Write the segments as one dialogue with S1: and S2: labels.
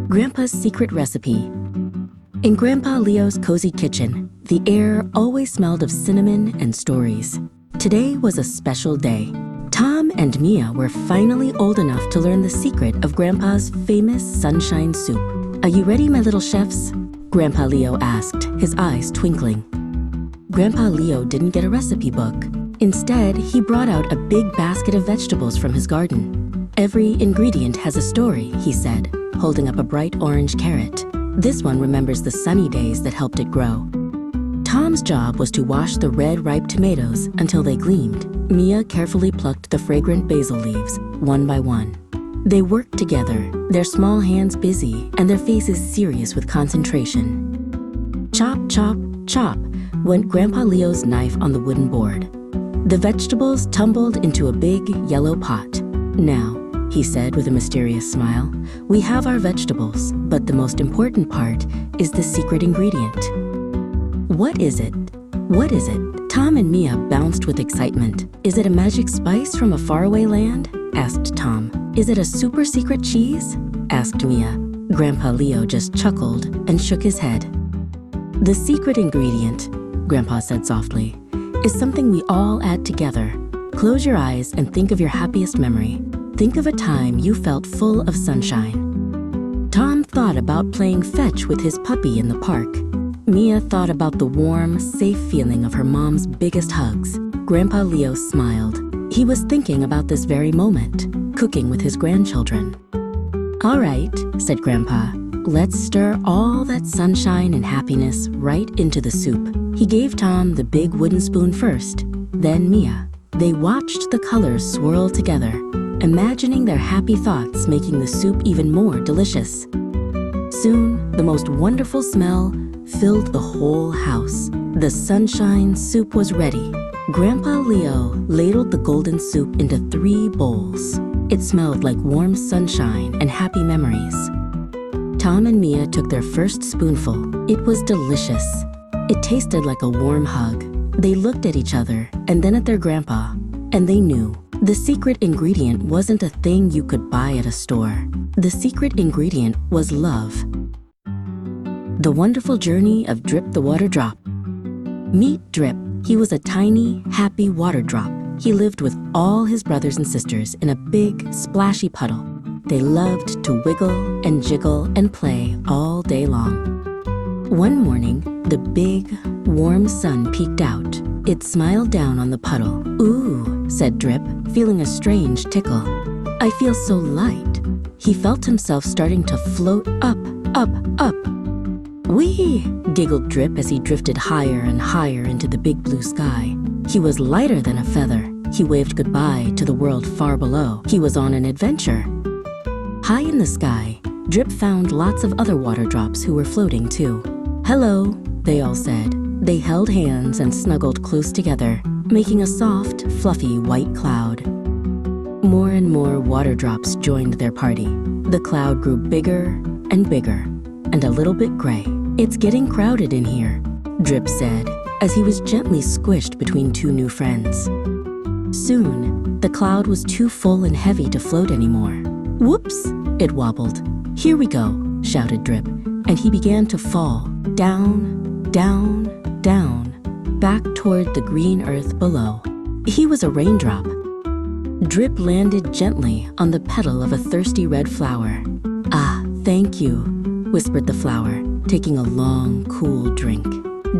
S1: Grandpa's secret recipe. In Grandpa Leo's cozy kitchen, the air always smelled of cinnamon and stories. Today was a special day. Tom and Mia were finally old enough to learn the secret of Grandpa's famous sunshine soup. "Are you ready, my little chefs?" Grandpa Leo asked, his eyes twinkling. Grandpa Leo didn't get a recipe book. Instead, he brought out a big basket of vegetables from his garden. "Every ingredient has a story," he said, holding up a bright orange carrot. "This one remembers the sunny days that helped it grow." Tom's job was to wash the red, ripe tomatoes until they gleamed. Mia carefully plucked the fragrant basil leaves, one by one. They worked together, their small hands busy and their faces serious with concentration. Chop, chop, chop went Grandpa Leo's knife on the wooden board. The vegetables tumbled into a big yellow pot. "Now," he said with a mysterious smile, "we have our vegetables, but the most important part is the secret ingredient." "What is it? What is it?" Tom and Mia bounced with excitement. "Is it a magic spice from a faraway land?" asked Tom. "Is it a super secret cheese?" asked Mia. Grandpa Leo just chuckled and shook his head. "The secret ingredient," Grandpa said softly, "is something we all add together. Close your eyes and think of your happiest memory. Think of a time you felt full of sunshine." Tom thought about playing fetch with his puppy in the park. Mia thought about the warm, safe feeling of her mom's biggest hugs. Grandpa Leo smiled. He was thinking about this very moment, cooking with his grandchildren. "All right," said Grandpa, "let's stir all that sunshine and happiness right into the soup." He gave Tom the big wooden spoon first, then Mia. They watched the colors swirl together, imagining their happy thoughts making the soup even more delicious. Soon, the most wonderful smell filled the whole house. The sunshine soup was ready. Grandpa Leo ladled the golden soup into 3 bowls. It smelled like warm sunshine and happy memories. Tom and Mia took their first spoonful. It was delicious. It tasted like a warm hug. They looked at each other and then at their grandpa, and they knew. The secret ingredient wasn't a thing you could buy at a store. The secret ingredient was love. The wonderful journey of Drip the water drop. Meet Drip. He was a tiny, happy water drop. He lived with all his brothers and sisters in a big, splashy puddle. They loved to wiggle and jiggle and play all day long. One morning, the big, warm sun peeked out. It smiled down on the puddle. "Ooh," said Drip, feeling a strange tickle. "I feel so light." He felt himself starting to float up, up, up. "Whee!" giggled Drip as he drifted higher and higher into the big blue sky. He was lighter than a feather. He waved goodbye to the world far below. He was on an adventure. High in the sky, Drip found lots of other water drops who were floating too. "Hello," they all said. They held hands and snuggled close together, making a soft, fluffy white cloud. More and more water drops joined their party. The cloud grew bigger and bigger, and a little bit gray. "It's getting crowded in here," Drip said, as he was gently squished between 2 new friends. Soon, the cloud was too full and heavy to float anymore. "Whoops!" it wobbled. "Here we go," shouted Drip, and he began to fall, down, down, down, back toward the green earth below. He was a raindrop. Drip landed gently on the petal of a thirsty red flower. "Ah, thank you," whispered the flower, taking a long, cool drink.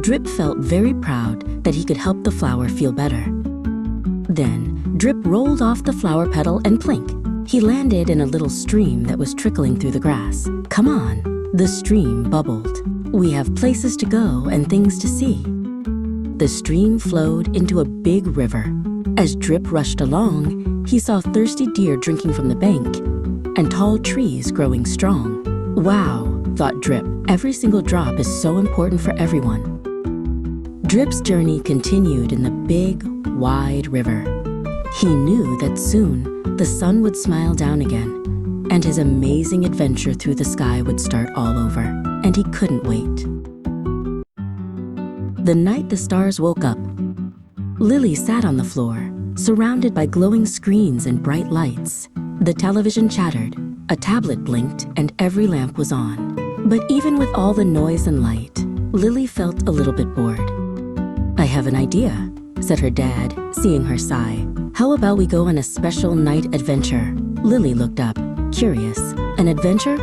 S1: Drip felt very proud that he could help the flower feel better. Then, Drip rolled off the flower petal and plink. He landed in a little stream that was trickling through the grass. "Come on," the stream bubbled. "We have places to go and things to see." The stream flowed into a big river. As Drip rushed along, he saw thirsty deer drinking from the bank and tall trees growing strong. "Wow," thought Drip, "every single drop is so important for everyone." Drip's journey continued in the big, wide river. He knew that soon the sun would smile down again, and his amazing adventure through the sky would start all over, and he couldn't wait. The night the stars woke up, Lily sat on the floor, surrounded by glowing screens and bright lights. The television chattered. A tablet blinked and every lamp was on. But even with all the noise and light, Lily felt a little bit bored. "I have an idea," said her dad, seeing her sigh. "How about we go on a special night adventure?" Lily looked up, curious. "An adventure?"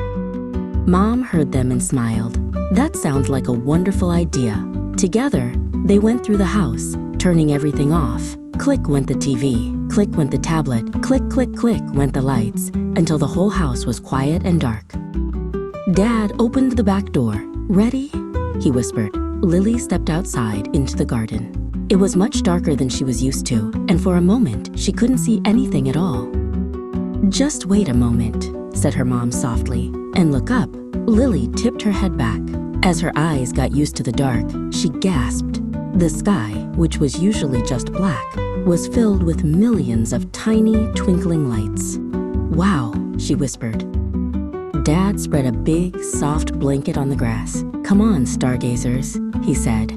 S1: Mom heard them and smiled. "That sounds like a wonderful idea." Together, they went through the house, turning everything off. Click went the TV, click went the tablet, click, click, click went the lights, until the whole house was quiet and dark. Dad opened the back door. "Ready?" he whispered. Lily stepped outside into the garden. It was much darker than she was used to, and for a moment, she couldn't see anything at all. "Just wait a moment," said her mom softly, "and look up." Lily tipped her head back. As her eyes got used to the dark, she gasped. The sky, which was usually just black, was filled with millions of tiny, twinkling lights. "Wow," she whispered. Dad spread a big, soft blanket on the grass. "Come on, stargazers," he said.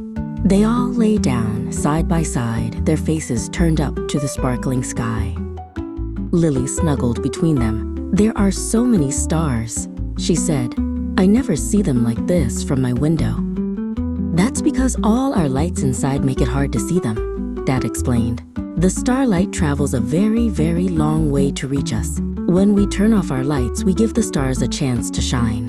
S1: They all lay down, side by side, their faces turned up to the sparkling sky. Lily snuggled between them. "There are so many stars," she said. "I never see them like this from my window." "That's because all our lights inside make it hard to see them," Dad explained. "The starlight travels a very, very long way to reach us. When we turn off our lights, we give the stars a chance to shine.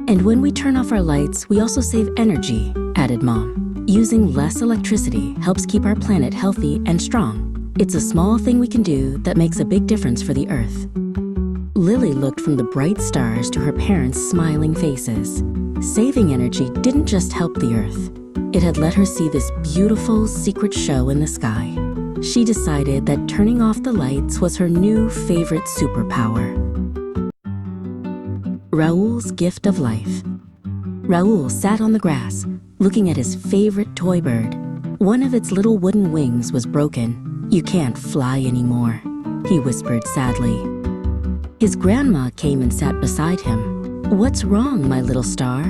S1: And when we turn off our lights, we also save energy," added Mom. "Using less electricity helps keep our planet healthy and strong. It's a small thing we can do that makes a big difference for the Earth." Lily looked from the bright stars to her parents' smiling faces. Saving energy didn't just help the Earth. It had let her see this beautiful secret show in the sky. She decided that turning off the lights was her new favorite superpower. Raoul's gift of life. Raoul sat on the grass, looking at his favorite toy bird. One of its little wooden wings was broken. "You can't fly anymore," he whispered sadly. His grandma came and sat beside him. "What's wrong, my little star?"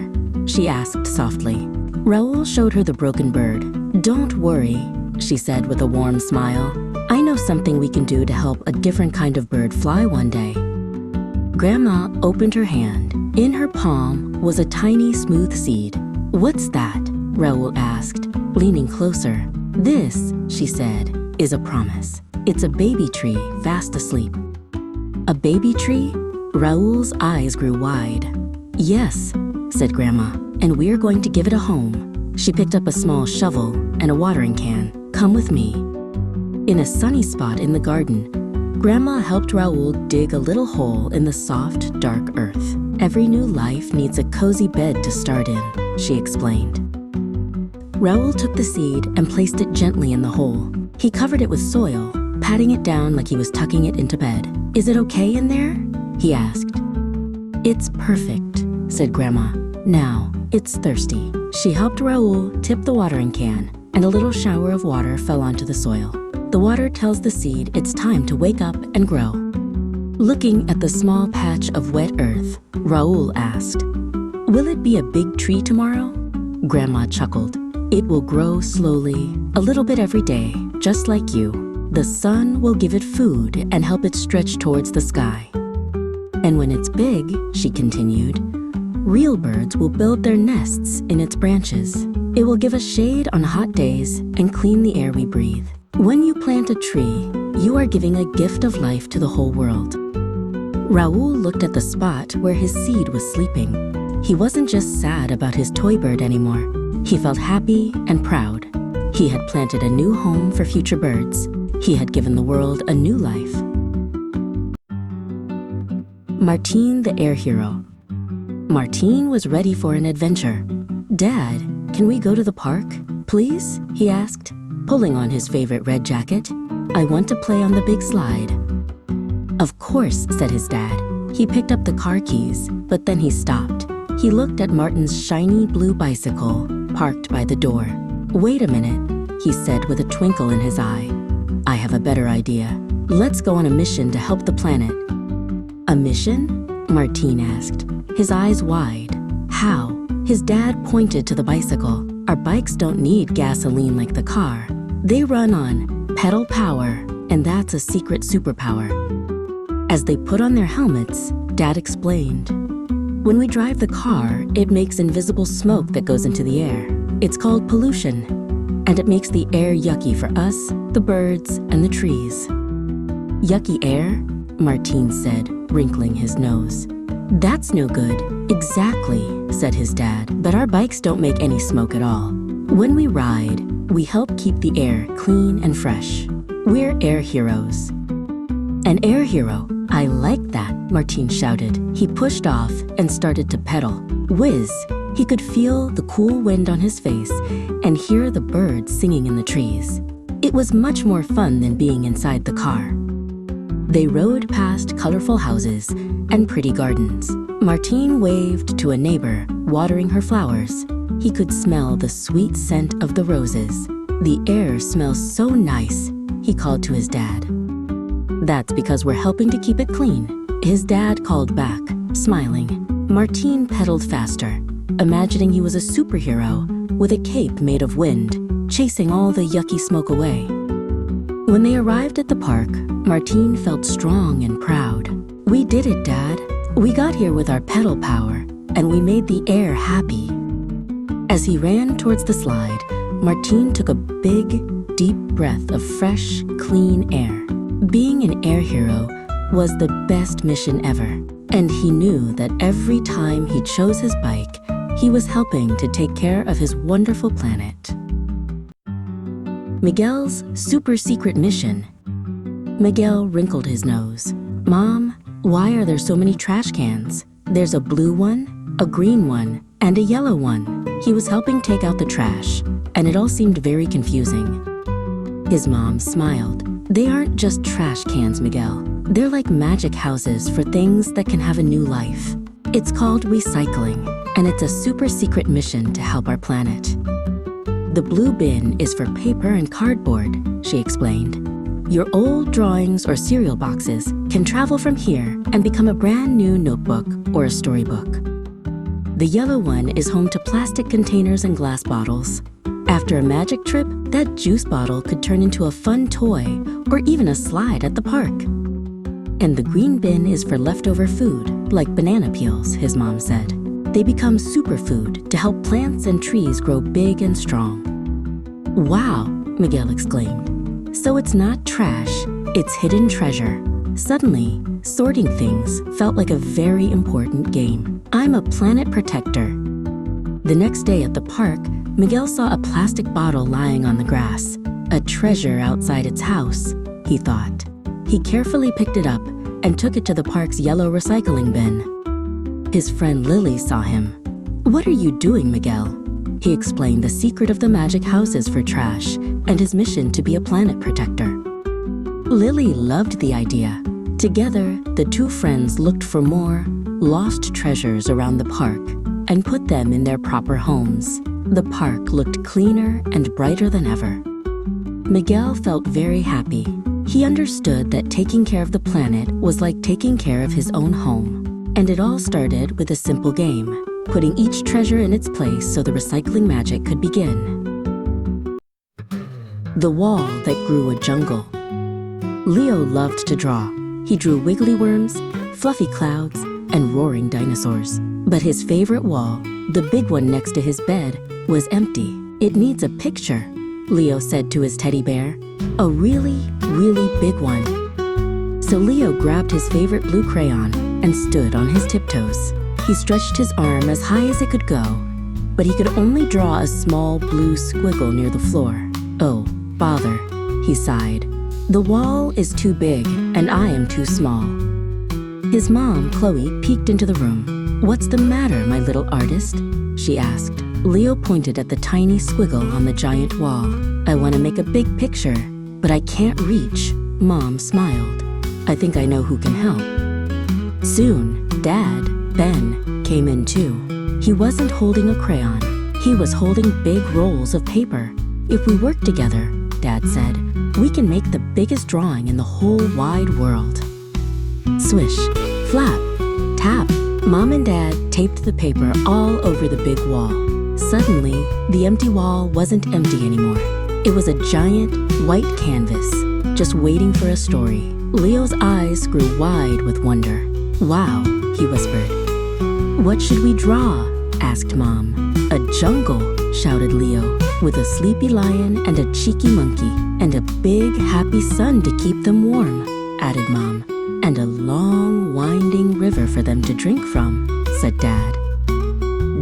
S1: she asked softly. Raoul showed her the broken bird. "Don't worry," she said with a warm smile. "I know something we can do to help a different kind of bird fly one day." Grandma opened her hand. In her palm was a tiny smooth seed. "What's that?" Raoul asked, leaning closer. "This," she said, "is a promise. It's a baby tree fast asleep." "A baby tree?" Raoul's eyes grew wide. "Yes," said Grandma, "and we're going to give it a home." She picked up a small shovel and a watering can. "Come with me." In a sunny spot in the garden, Grandma helped Raoul dig a little hole in the soft, dark earth. "Every new life needs a cozy bed to start in," she explained. Raoul took the seed and placed it gently in the hole. He covered it with soil, patting it down like he was tucking it into bed. "Is it okay in there?" he asked. "It's perfect," said Grandma. "Now, it's thirsty." She helped Raoul tip the watering can, and a little shower of water fell onto the soil. The water tells the seed it's time to wake up and grow. Looking at the small patch of wet earth, Raoul asked, "Will it be a big tree tomorrow?" Grandma chuckled. "It will grow slowly, a little bit every day, just like you. The sun will give it food and help it stretch towards the sky. And when it's big," she continued, "real birds will build their nests in its branches. It will give us shade on hot days and clean the air we breathe. When you plant a tree, you are giving a gift of life to the whole world." Raoul looked at the spot where his seed was sleeping. He wasn't just sad about his toy bird anymore. He felt happy and proud. He had planted a new home for future birds. He had given the world a new life. Martine the air hero. Martine was ready for an adventure. "Dad, can we go to the park, please?" he asked, pulling on his favorite red jacket. "I want to play on the big slide." "Of course," said his dad. He picked up the car keys, but then he stopped. He looked at Martin's shiny blue bicycle parked by the door. "Wait a minute," he said with a twinkle in his eye. "I have a better idea. Let's go on a mission to help the planet." "A mission?" Martine asked, his eyes wide. "How?" His dad pointed to the bicycle. "Our bikes don't need gasoline like the car. They run on pedal power, and that's a secret superpower." As they put on their helmets, Dad explained. When we drive the car, it makes invisible smoke that goes into the air. It's called pollution, and it makes the air yucky for us, the birds, and the trees. Yucky air? Martin said, wrinkling his nose. That's no good. Exactly, said his dad, but our bikes don't make any smoke at all. When we ride, we help keep the air clean and fresh. We're air heroes. An air hero? I like that, Martin shouted. He pushed off and started to pedal. Whiz! He could feel the cool wind on his face and hear the birds singing in the trees. It was much more fun than being inside the car. They rode past colorful houses and pretty gardens. Martin waved to a neighbor, watering her flowers. He could smell the sweet scent of the roses. The air smells so nice, he called to his dad. That's because we're helping to keep it clean, his dad called back, smiling. Martin pedaled faster, imagining he was a superhero with a cape made of wind, chasing all the yucky smoke away. When they arrived at the park, Martin felt strong and proud. We did it, Dad. We got here with our pedal power, and we made the air happy. As he ran towards the slide, Martin took a big, deep breath of fresh, clean air. Being an air hero was the best mission ever, and he knew that every time he chose his bike, he was helping to take care of his wonderful planet. Miguel's super secret mission. Miguel wrinkled his nose. Mom, why are there so many trash cans? There's a blue one, a green one, and a yellow one. He was helping take out the trash, and it all seemed very confusing. His mom smiled. They aren't just trash cans, Miguel. They're like magic houses for things that can have a new life. It's called recycling, and it's a super secret mission to help our planet. The blue bin is for paper and cardboard, she explained. Your old drawings or cereal boxes can travel from here and become a brand new notebook or a storybook. The yellow one is home to plastic containers and glass bottles. After a magic trip, that juice bottle could turn into a fun toy or even a slide at the park. And the green bin is for leftover food, like banana peels, his mom said. They become superfood to help plants and trees grow big and strong. Wow, Miguel exclaimed. So it's not trash, it's hidden treasure. Suddenly, sorting things felt like a very important game. I'm a planet protector. The next day at the park, Miguel saw a plastic bottle lying on the grass. A treasure outside its house, he thought. He carefully picked it up and took it to the park's yellow recycling bin. His friend Lily saw him. What are you doing, Miguel? He explained the secret of the magic houses for trash and his mission to be a planet protector. Lily loved the idea. Together, the two friends looked for more lost treasures around the park and put them in their proper homes. The park looked cleaner and brighter than ever. Miguel felt very happy. He understood that taking care of the planet was like taking care of his own home. And it all started with a simple game, putting each treasure in its place so the recycling magic could begin. The wall that grew a jungle. Leo loved to draw. He drew wiggly worms, fluffy clouds, and roaring dinosaurs. But his favorite wall, the big one next to his bed, was empty. It needs a picture, Leo said to his teddy bear. A really, really big one. So Leo grabbed his favorite blue crayon and stood on his tiptoes. He stretched his arm as high as it could go, but he could only draw a small blue squiggle near the floor. Oh, bother, he sighed. The wall is too big, and I am too small. His mom, Chloe, peeked into the room. What's the matter, my little artist? She asked. Leo pointed at the tiny squiggle on the giant wall. I want to make a big picture, but I can't reach. Mom smiled. I think I know who can help. Soon, Dad, Ben, came in too. He wasn't holding a crayon. He was holding big rolls of paper. If we work together, Dad said, we can make the biggest drawing in the whole wide world. Swish, flap, tap. Mom and Dad taped the paper all over the big wall. Suddenly, the empty wall wasn't empty anymore. It was a giant, white canvas, just waiting for a story. Leo's eyes grew wide with wonder. Wow, he whispered. "What should we draw?" asked Mom. "A jungle," shouted Leo, "with a sleepy lion and a cheeky monkey, and a big happy sun to keep them warm," added Mom. "And a long winding river for them to drink from," said Dad.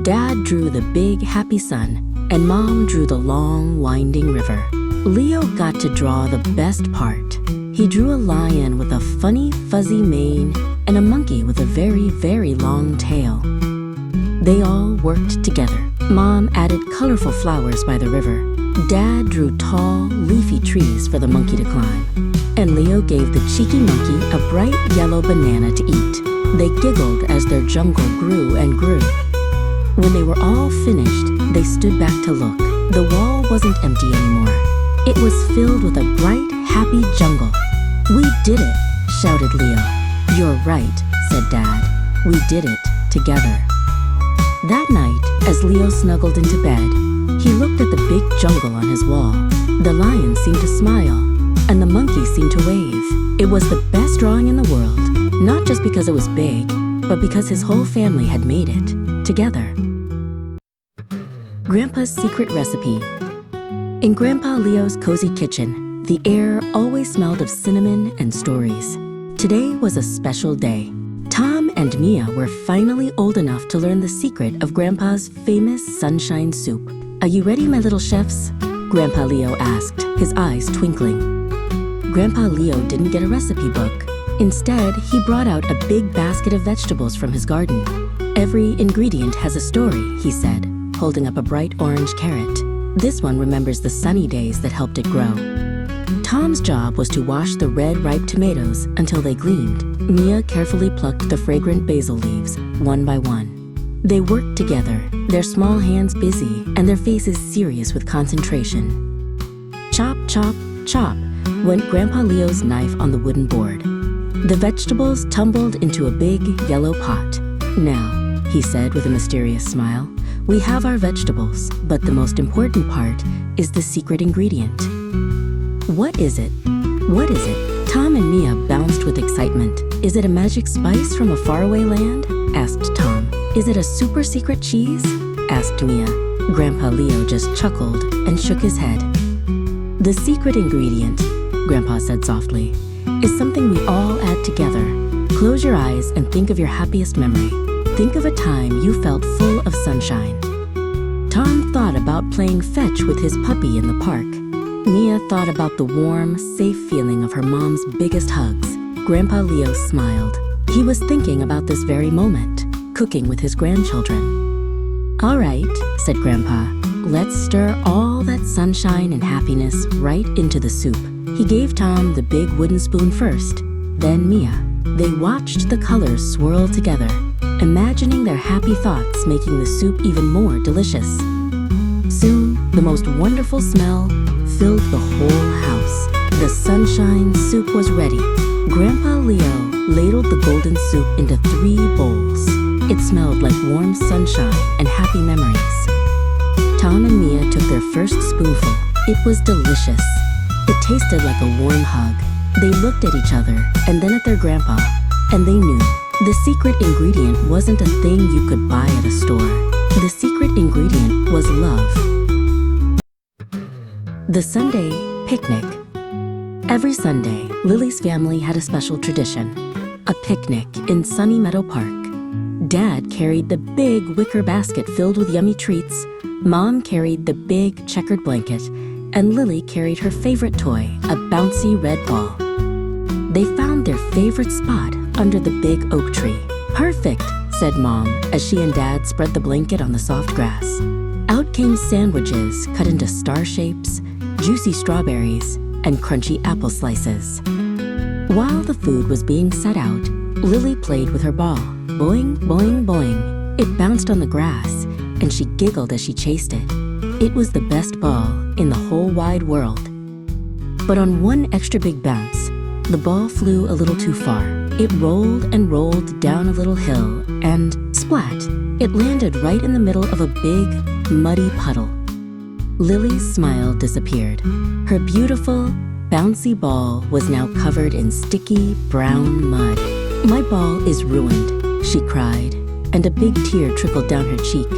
S1: Dad drew the big happy sun, and Mom drew the long winding river. Leo got to draw the best part. He drew a lion with a funny fuzzy mane and a monkey with a very, very long tail. They all worked together. Mom added colorful flowers by the river. Dad drew tall, leafy trees for the monkey to climb. And Leo gave the cheeky monkey a bright yellow banana to eat. They giggled as their jungle grew and grew. When they were all finished, they stood back to look. The wall wasn't empty anymore. It was filled with a bright, happy jungle. "We did it," shouted Leo. "You're right," said Dad. "We did it together." That night, as Leo snuggled into bed, he looked at the big jungle on his wall. The lion seemed to smile, and the monkey seemed to wave. It was the best drawing in the world, not just because it was big, but because his whole family had made it, together. Grandpa's secret recipe. In Grandpa Leo's cozy kitchen, the air always smelled of cinnamon and stories. Today was a special day. Tom and Mia were finally old enough to learn the secret of Grandpa's famous sunshine soup. "Are you ready, my little chefs?" Grandpa Leo asked, his eyes twinkling. Grandpa Leo didn't get a recipe book. Instead, he brought out a big basket of vegetables from his garden. "Every ingredient has a story," he said, holding up a bright orange carrot. "This one remembers the sunny days that helped it grow." Tom's job was to wash the red, ripe tomatoes until they gleamed. Mia carefully plucked the fragrant basil leaves, one by one. They worked together, their small hands busy and their faces serious with concentration. Chop, chop, chop went Grandpa Leo's knife on the wooden board. The vegetables tumbled into a big yellow pot. "Now," he said with a mysterious smile, "we have our vegetables, but the most important part is the secret ingredient." "What is it? What is it?" Tom and Mia bounced with excitement. "Is it a magic spice from a faraway land?" asked Tom. "Is it a super secret cheese?" asked Mia. Grandpa Leo just chuckled and shook his head. "The secret ingredient," Grandpa said softly, "is something we all add together. Close your eyes and think of your happiest memory. Think of a time you felt full of sunshine." Tom thought about playing fetch with his puppy in the park. Mia thought about the warm, safe feeling of her mom's biggest hugs. Grandpa Leo smiled. He was thinking about this very moment, cooking with his grandchildren. "All right," said Grandpa, "let's stir all that sunshine and happiness right into the soup." He gave Tom the big wooden spoon first, then Mia. They watched the colors swirl together, imagining their happy thoughts making the soup even more delicious. Soon, the most wonderful smell filled the whole house. The sunshine soup was ready. Grandpa Leo ladled the golden soup into 3 bowls. It smelled like warm sunshine and happy memories. Tom and Mia took their first spoonful. It was delicious. It tasted like a warm hug. They looked at each other and then at their grandpa, and they knew the secret ingredient wasn't a thing you could buy at a store. The secret ingredient was love. The Sunday Picnic. Every Sunday, Lily's family had a special tradition, a picnic in Sunny Meadow Park. Dad carried the big wicker basket filled with yummy treats, Mom carried the big checkered blanket, and Lily carried her favorite toy, a bouncy red ball. They found their favorite spot under the big oak tree. "Perfect," said Mom as she and Dad spread the blanket on the soft grass. Out came sandwiches cut into star shapes, juicy strawberries, and crunchy apple slices. While the food was being set out, Lily played with her ball. Boing, boing, boing. It bounced on the grass, and she giggled as she chased it. It was the best ball in the whole wide world. But on one extra big bounce, the ball flew a little too far. It rolled and rolled down a little hill, and splat! It landed right in the middle of a big, muddy puddle. Lily's smile disappeared. Her beautiful, bouncy ball was now covered in sticky, brown mud. "My ball is ruined," she cried, and a big tear trickled down her cheek.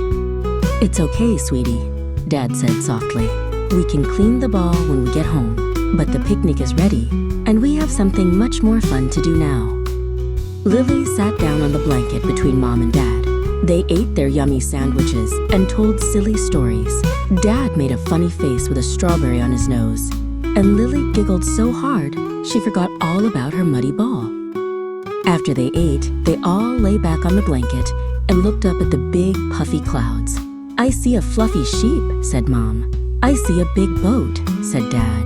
S1: "It's okay, sweetie," Dad said softly. "We can clean the ball when we get home, but the picnic is ready, and we have something much more fun to do now." Lily sat down on the blanket between Mom and Dad. They ate their yummy sandwiches and told silly stories. Dad made a funny face with a strawberry on his nose, and Lily giggled so hard she forgot all about her muddy ball. After they ate, they all lay back on the blanket and looked up at the big, puffy clouds. "I see a fluffy sheep," said Mom. "I see a big boat," said Dad.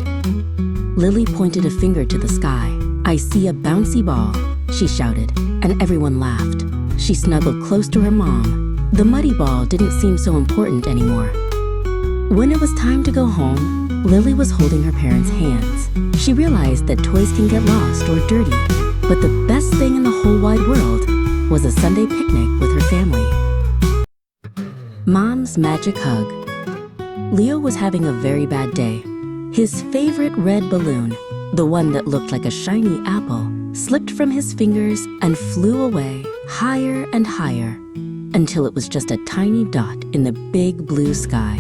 S1: Lily pointed a finger to the sky. "I see a bouncy ball," she shouted, and everyone laughed. She snuggled close to her mom. The muddy ball didn't seem so important anymore. When it was time to go home, Lily was holding her parents' hands. She realized that toys can get lost or dirty, but the best thing in the whole wide world was a Sunday picnic with her family. Mom's Magic Hug. Leo was having a very bad day. His favorite red balloon, the one that looked like a shiny apple, slipped from his fingers and flew away higher and higher until it was just a tiny dot in the big blue sky.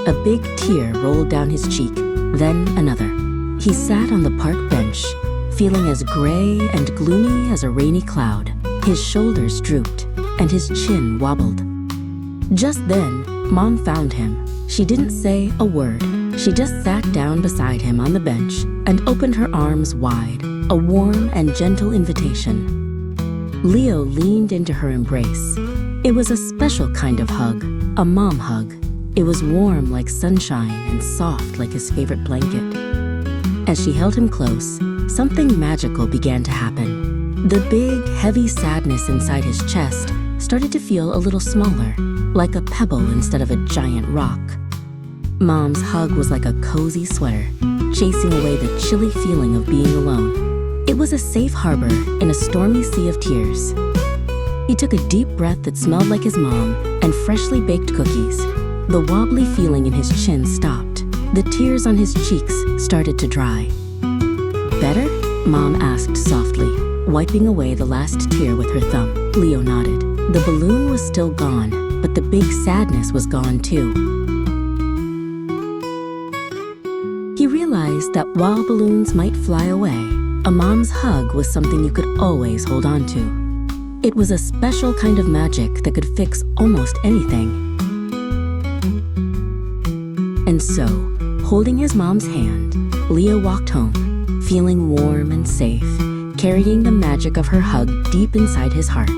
S1: A big tear rolled down his cheek, then another. He sat on the park bench, feeling as gray and gloomy as a rainy cloud. His shoulders drooped and his chin wobbled. Just then, Mom found him. She didn't say a word. She just sat down beside him on the bench and opened her arms wide, a warm and gentle invitation. Leo leaned into her embrace. It was a special kind of hug, a mom hug. It was warm like sunshine and soft like his favorite blanket. As she held him close, something magical began to happen. The big, heavy sadness inside his chest started to feel a little smaller, like a pebble instead of a giant rock. Mom's hug was like a cozy sweater, chasing away the chilly feeling of being alone. It was a safe harbor in a stormy sea of tears. He took a deep breath that smelled like his mom and freshly baked cookies. The wobbly feeling in his chin stopped. The tears on his cheeks started to dry. "Better?" Mom asked softly, wiping away the last tear with her thumb. Leo nodded. The balloon was still gone, but the big sadness was gone too. He realized that while balloons might fly away, a mom's hug was something you could always hold on to. It was a special kind of magic that could fix almost anything. And so, holding his mom's hand, Leo walked home, feeling warm and safe, carrying the magic of her hug deep inside his heart.